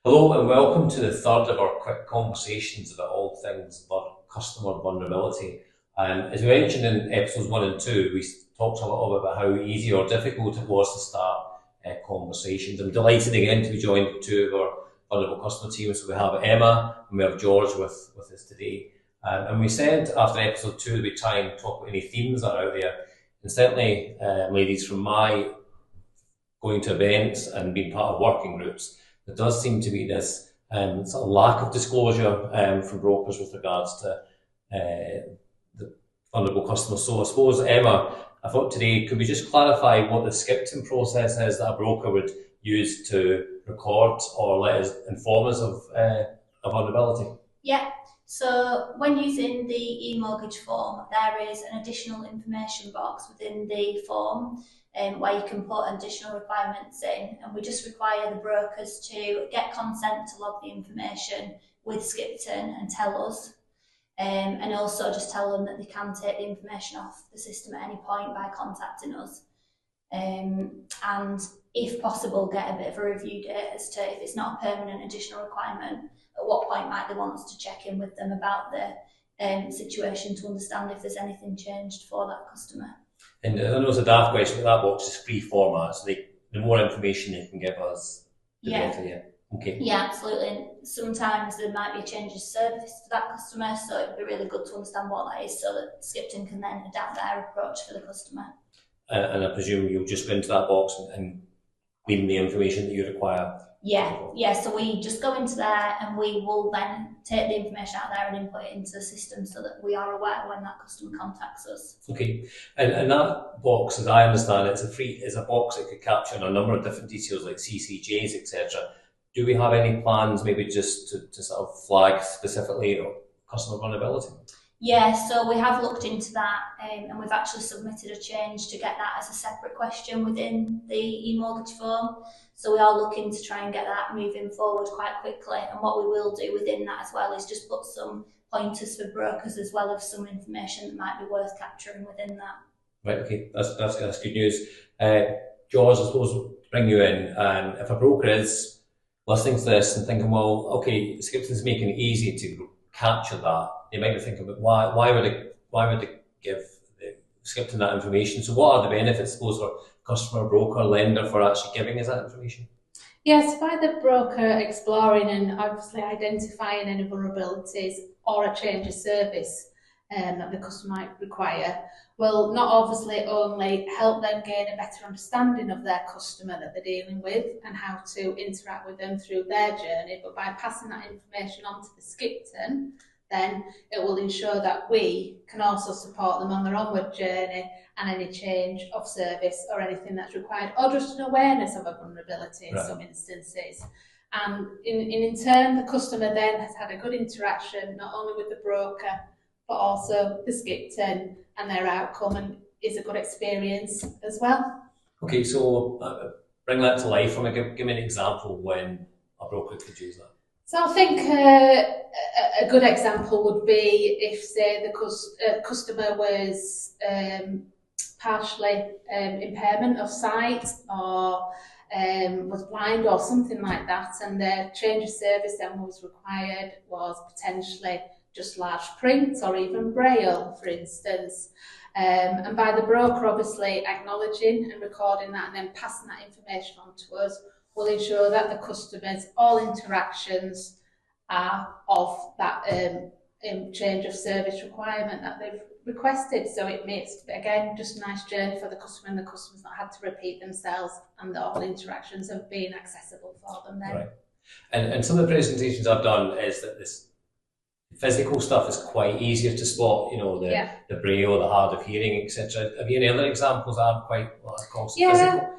Hello and welcome to the third of our quick conversations about all things customer vulnerability. As we mentioned in episodes 1 and 2, we talked a lot about how easy or difficult it was to start conversations. I'm delighted again to be joined by two of our vulnerable customer teams. So we have Emma and we have George with us today. And we said after episode 2 that we try and talk about any themes that are out there. And certainly, ladies, from my going to events and being part of working groups, there does seem to be this sort of lack of disclosure from brokers with regards to the vulnerable customers. So I suppose, Emma, I thought today, could we just clarify what the Skipton process is that a broker would use to record or inform us of a vulnerability? Yeah, so when using the e-mortgage form, there is an additional information box within the form where you can put additional requirements in, and we just require the brokers to get consent to log the information with Skipton and tell us, and also just tell them that they can take the information off the system at any point by contacting us. And if possible, get a bit of a review date as to if it's not a permanent additional requirement, at what point might they want us to check in with them about the situation to understand if there's anything changed for that customer. And I know it's a daft question, but that box is free format, so the more information they can give us, the better. Yeah. Okay. Yeah, absolutely. And sometimes there might be a change of service for that customer, so it'd be really good to understand what that is, so that Skipton can then adapt their approach for the customer. And I presume you'll just go into that box and give them the information that you require. Yeah. So we just go into there and we will then take the information out there and input it into the system so that we are aware when that customer contacts us. Okay, and that box, as I understand it, is a box that could capture a number of different details like CCJs, etc. Do we have any plans, maybe just to sort of flag specifically or customer vulnerability? Yeah, so we have looked into that and we've actually submitted a change to get that as a separate question within the e-mortgage form. So we are looking to try and get that moving forward quite quickly. And what we will do within that as well is just put some pointers for brokers as well as some information that might be worth capturing within that. Right, okay, that's good news. George, I suppose bring you in, and if a broker is listening to this and thinking, well, okay, Skipton's making it easy to capture that, they might be thinking, but why would they give Skipton that information? So what are the benefits, I suppose, for customer, broker, lender for actually giving us that information? Yes, by the broker exploring and obviously identifying any vulnerabilities or a change of service that the customer might require, will not obviously only help them gain a better understanding of their customer that they're dealing with and how to interact with them through their journey, but by passing that information on to the Skipton, then it will ensure that we can also support them on their onward journey and any change of service or anything that's required, or just an awareness of a vulnerability in some instances. And in turn, the customer then has had a good interaction, not only with the broker, but also the Skipton, and their outcome and is a good experience as well. Okay, so bring that to life for me. Give me an example when a broker could use that. So I think a good example would be if, say, the customer was partially impairment of sight or was blind or something like that, and the change of service then was required was potentially just large print or even braille, for instance. And by the broker obviously acknowledging and recording that and then passing that information on to us will ensure that the customers, all interactions are of that change of service requirement that they've requested. So it makes, again, just a nice journey for the customer, and the customer's not had to repeat themselves, and all interactions have been accessible for them then. Right. And some of the presentations I've done is that this physical stuff is quite easier to spot, the braille, the hard of hearing, etc. Have you any other examples that are quite physical?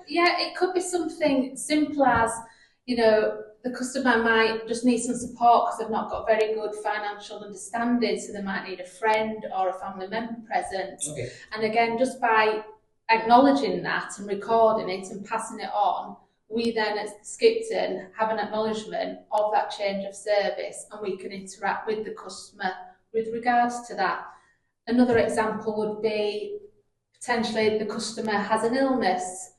Yeah, it could be something simple as, the customer might just need some support because they've not got very good financial understanding, so they might need a friend or a family member present. Okay. And again, just by acknowledging that and recording it and passing it on, we then at Skipton have an acknowledgement of that change of service, and we can interact with the customer with regards to that. Another example would be potentially the customer has an illness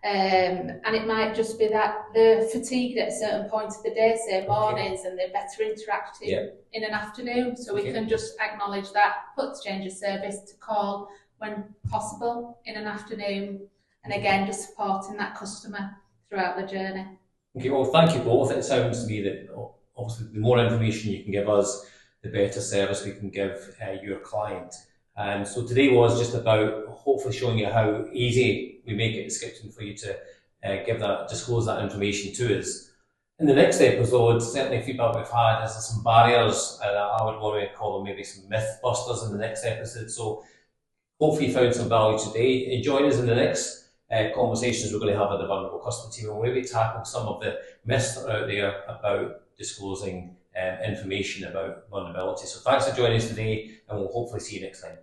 And it might just be that they're fatigued at a certain point of the day, say mornings, and they're better interacting in an afternoon. So we can just acknowledge that, put to change of service to call when possible in an afternoon, and again, just supporting that customer throughout the journey. Okay, well, thank you both. It sounds to me that obviously the more information you can give us, the better service we can give your client. So today was just about hopefully showing you how easy we make it at Skipton for you to disclose that information to us. In the next episode, certainly feedback we've had is some barriers, and I would want to call them maybe some myth busters in the next episode. So hopefully you found some value today. Join us in the next conversations we're going to have with the vulnerable customer team, and we'll maybe tackle some of the myths that are out there about disclosing information about vulnerability. So thanks for joining us today, and we'll hopefully see you next time.